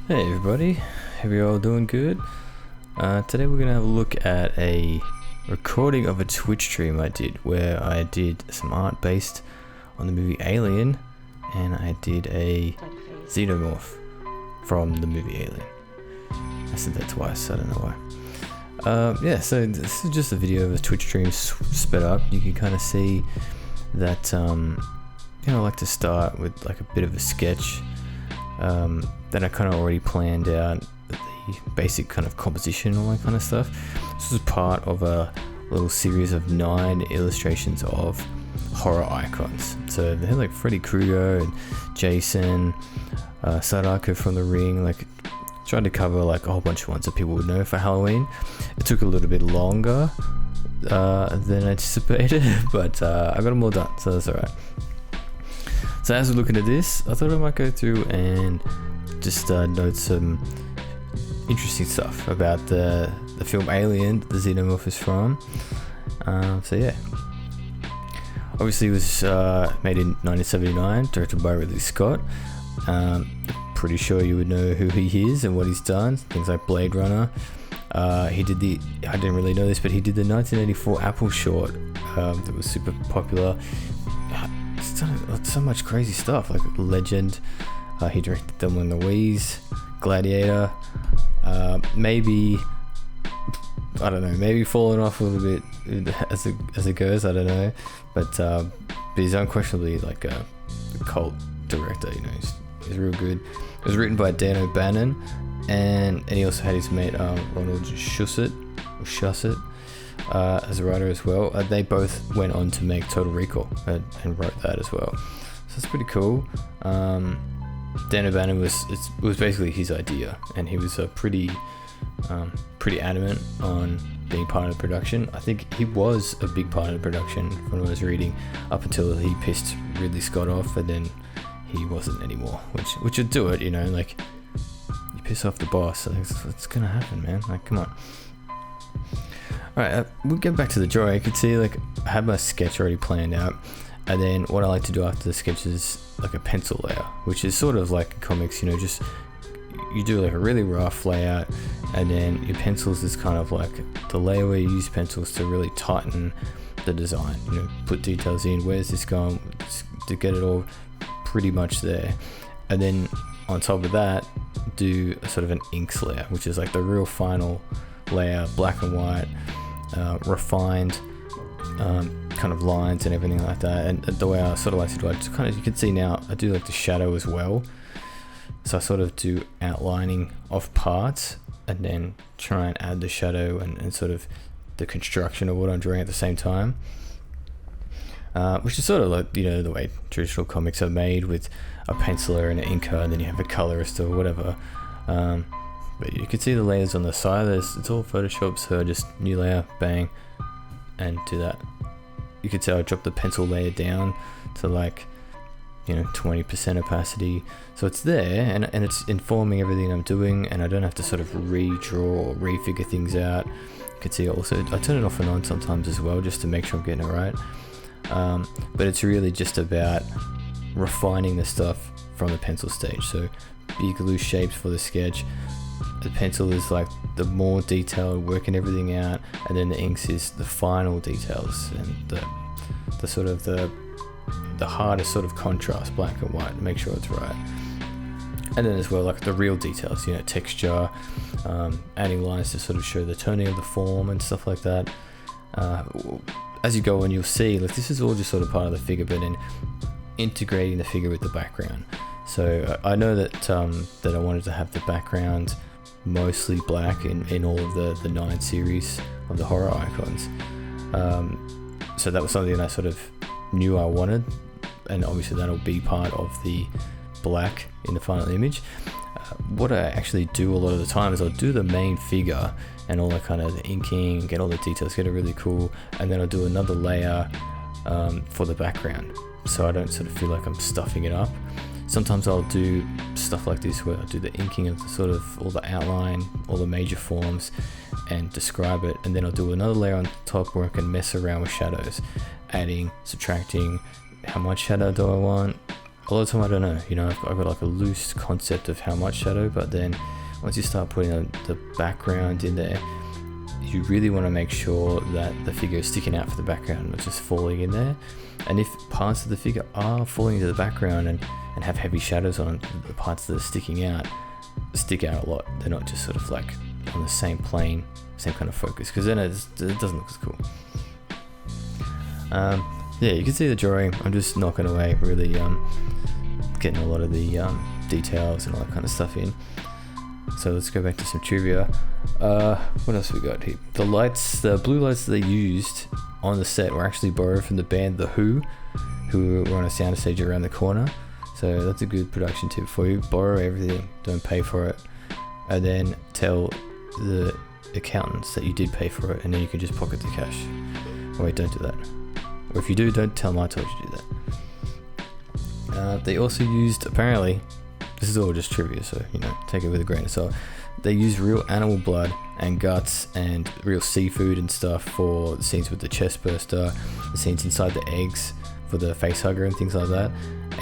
Hey everybody, hope you're all doing good. Today we're going to have a look at a recording of a Twitch stream I did where I did some art based on the movie Alien, and I did a Xenomorph from the movie Alien. I said that twice, I don't know why. Yeah, so this is just a video of a Twitch stream sped up. You can kind of see that I like to start with like a bit of a sketch. Then I kind of already planned out the basic kind of composition and all that kind of stuff. This was part of a little series of 9 illustrations of horror icons. So they had like Freddy Krueger and Jason, Sadako from The Ring, like tried to cover like a whole bunch of ones that people would know for Halloween. It took a little bit longer than anticipated, but I got them all done, so that's alright. So as we're looking at this, I thought I might go through and just note some interesting stuff about the film Alien, the Xenomorph is from. So yeah, obviously it was made in 1979, directed by Ridley Scott. Pretty sure you would know who he is and what he's done, things like Blade Runner. He did I didn't really know this, but he did the 1984 Apple short that was super popular. He's done so much crazy stuff, like Legend. He directed Thelma and Louise, Gladiator. Maybe I don't know. Maybe falling off a little bit as it goes. I don't know, but he's unquestionably like a cult director. You know, he's real good. It was written by Dan O'Bannon, and he also had his mate Ronald Shusett as a writer as well. They both went on to make Total Recall and wrote that as well. So it's pretty cool. Dan O'Bannon was basically his idea, and he was pretty adamant on being part of the production. I think he was a big part of the production from what I was reading, up until he pissed Ridley Scott off, and then he wasn't anymore. Which would do it, you know, like you piss off the boss. Like, it's gonna happen, man. Like, come on. Alright, we'll get back to the drawing. You can see like I had my sketch already planned out, and then what I like to do after the sketch is like a pencil layer, which is sort of like comics, you know, just you do like a really rough layout, and then your pencils is kind of like the layer where you use pencils to really tighten the design, you know, put details in, where's this going, to get it all pretty much there. And then on top of that, do a sort of an inks layer, which is like the real final layer, black and white, refined kind of lines and everything like that. And the way I sort of like to do it, just kind of, you can see now I do like the shadow as well, so I sort of do outlining of parts and then try and add the shadow and sort of the construction of what I'm drawing at the same time, which is sort of like, you know, the way traditional comics are made, with a penciler and an inker, and then you have a colorist or whatever. But you can see the layers on the side. It's all Photoshop, so just new layer, bang, and do that. You can see I dropped the pencil layer down to like, you know, 20% opacity, so it's there and it's informing everything I'm doing, and I don't have to sort of redraw or refigure things out. You can see also I turn it off and on sometimes as well, just to make sure I'm getting it right. But it's really just about refining the stuff from the pencil stage. So big loose shapes for the sketch. The pencil is like the more detailed, working everything out, and then the inks is the final details and the sort of the hardest sort of contrast, black and white, to make sure it's right. And then as well, like the real details, you know, texture, adding lines to sort of show the toning of the form and stuff like that. As you go on, you'll see like this is all just sort of part of the figure, but then integrating the figure with the background. So I know that that I wanted to have the background mostly black in all of the 9 series of the horror icons. So that was something I sort of knew I wanted, and obviously that'll be part of the black in the final image. What I actually do a lot of the time is I'll do the main figure and all that kind of the inking, get all the details, get it really cool, and then I'll do another layer for the background, so I don't sort of feel like I'm stuffing it up. Sometimes I'll do stuff like this where I do the inking of the sort of all the outline, all the major forms, and describe it, and then I'll do another layer on top where I can mess around with shadows, adding, subtracting, how much shadow do I want, a lot of time I don't know, you know, I've got like a loose concept of how much shadow, but then once you start putting the background in there, you really want to make sure that the figure is sticking out for the background, not just falling in there. And if parts of the figure are falling into the background and have heavy shadows on the parts that are sticking out, stick out a lot. They're not just sort of like on the same plane, same kind of focus, because then it doesn't look as cool. Yeah, you can see the drawing. I'm just knocking away, really getting a lot of the details and all that kind of stuff in. So let's go back to some trivia. What else we got here? The lights, the blue lights that they used on the set were actually borrowed from the band The Who were on a soundstage around the corner. So that's a good production tip for you. Borrow everything, don't pay for it, and then tell the accountants that you did pay for it, and then you can just pocket the cash. Oh, wait, don't do that. Or if you do, don't tell them I told you to do that. They also used, apparently, this is all just trivia, so, you know, take it with a grain of salt. They used real animal blood and guts and real seafood and stuff for the scenes with the chest burster, the scenes inside the eggs for the face hugger and things like that.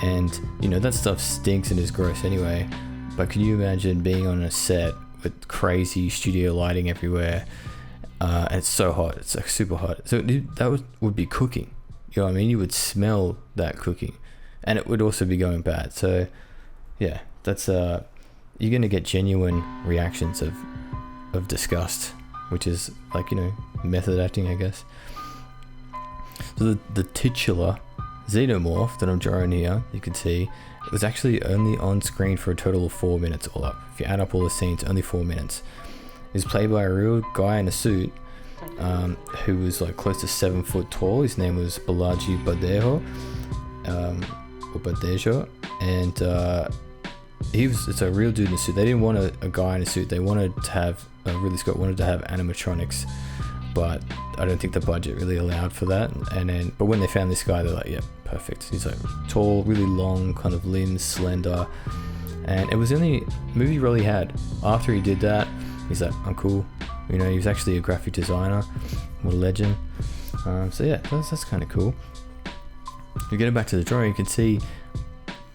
And, you know, that stuff stinks and is gross anyway. But can you imagine being on a set with crazy studio lighting everywhere, and it's so hot, it's like super hot. So that would be cooking. You know what I mean? You would smell that cooking, and it would also be going bad. So yeah, that's you're gonna get genuine reactions of disgust, which is like, you know, method acting, I guess. So the titular Xenomorph that I'm drawing here, you can see, it was actually only on screen for a total of 4 minutes all up. If you add up all the scenes, only 4 minutes. It was played by a real guy in a suit, who was like close to 7 foot tall. His name was Balaji Badejo, or Badejo, and it's a real dude in a suit. They didn't want a guy in a suit. They wanted to have Ridley Scott wanted to have animatronics, but I don't think the budget really allowed for that. But when they found this guy, they're like, yeah, perfect. He's like tall, really long, kind of limbs, slender, and it was the only movie role he had. After he did that, he's like, I'm cool. You know, he was actually a graphic designer, what a legend. So yeah, that's kind of cool. If you get back to the drawing, you can see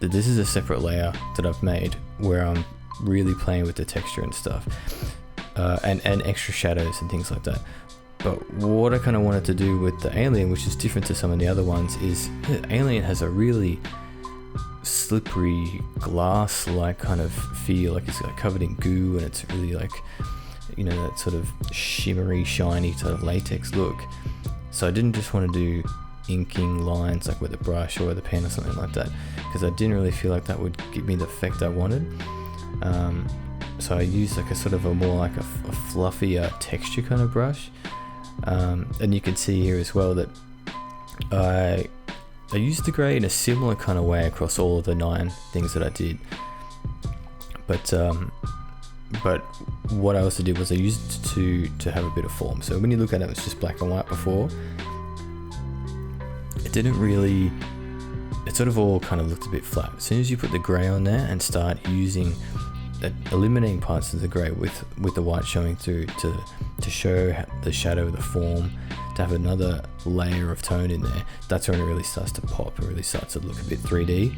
that this is a separate layer that I've made where I'm really playing with the texture and stuff, and extra shadows and things like that. But what I kind of wanted to do with the alien, which is different to some of the other ones, is the alien has a really slippery glass-like kind of feel, like it's like covered in goo, and it's really like, you know, that sort of shimmery, shiny sort of latex look. So I didn't just want to do inking lines like with a brush or with a pen or something like that, because I didn't really feel like that would give me the effect I wanted. So I used like a sort of a more like a fluffier texture kind of brush. And you can see here as well that I used the grey in a similar kind of way across all of the 9 things that I did. But what I also did was I used it to have a bit of form. So when you look at it, it's just black and white before. It didn't really, it sort of all kind of looked a bit flat. As soon as you put the grey on there and start eliminating parts of the grey with the white showing through to show the shadow, the form, to have another layer of tone in there, that's when it really starts to pop. It really starts to look a bit 3D,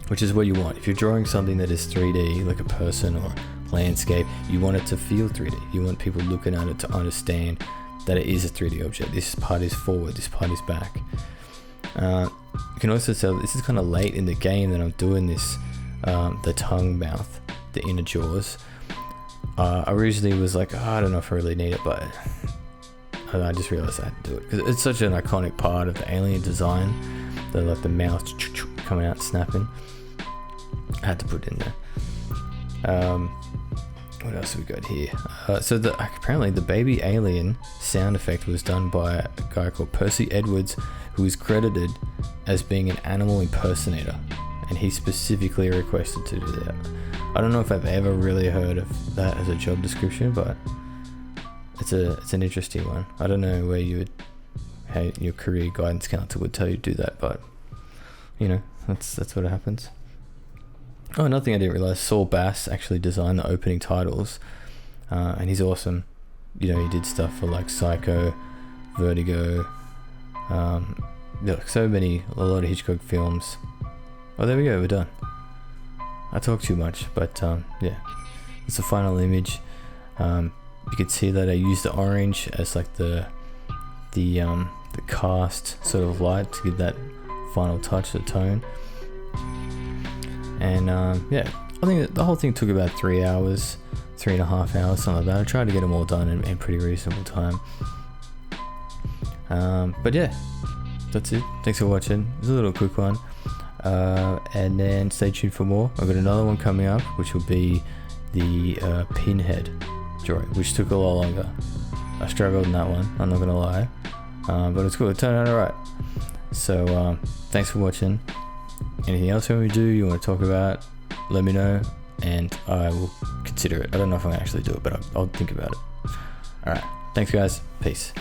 which is what you want. If you're drawing something that is 3D, like a person or landscape, you want it to feel 3D. You want people looking at it to understand that it is a 3D object. This part is forward, this part is back. You can also tell this is kind of late in the game that I'm doing this. The tongue, mouth, the inner jaws. I originally was like, I don't know if I really need it, but I just realized I had to do it because it's such an iconic part of the alien design. Like the mouth coming out, snapping. I had to put it in there. What else have we got here? So apparently the baby alien sound effect was done by a guy called Percy Edwards, who is credited as being an animal impersonator, and he specifically requested to do that. I don't know if I've ever really heard of that as a job description, but it's an interesting one. I don't know where how your career guidance counselor would tell you to do that, but you know, that's what happens. Oh, another thing I didn't realize, Saul Bass actually designed the opening titles, and he's awesome. You know, he did stuff for like Psycho, Vertigo, like a lot of Hitchcock films. Oh, there we go, we're done. I talk too much, but yeah, it's the final image. You can see that I used the orange as like the cast sort of light to give that final touch, the tone. And yeah, I think that the whole thing took about 3 hours, 3.5 hours, something like that. I tried to get them all done in pretty reasonable time. But yeah, that's it. Thanks for watching. It's a little quick one. And then stay tuned for more. I've got another one coming up, which will be the pinhead drawing, which took a lot longer. I struggled in that one, I'm not gonna lie, but it's cool. It turned out alright. So thanks for watching. Anything else you want me to do, you want to talk about, let me know, and I will consider it. I don't know if I'm gonna actually do it, but I'll think about it. Alright, thanks guys, peace.